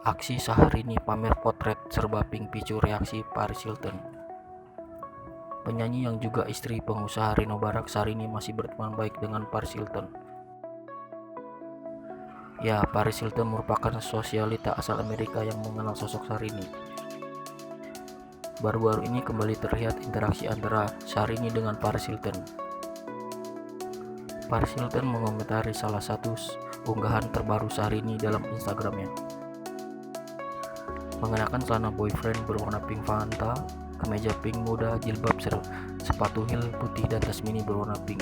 Aksi Syahrini pamer potret serba pink picu reaksi Paris Hilton. Penyanyi yang juga istri pengusaha Rino Barak, Syahrini masih berteman baik dengan Paris Hilton. Ya, Paris Hilton merupakan sosialita asal Amerika yang mengenal sosok Syahrini. Baru-baru ini kembali terlihat interaksi antara Syahrini dengan Paris Hilton. Paris Hilton mengomentari salah satu unggahan terbaru Syahrini dalam Instagramnya. Mengenakan celana boyfriend berwarna pink Fanta, kemeja pink muda, jilbab, sepatu heel putih dan tas mini berwarna pink.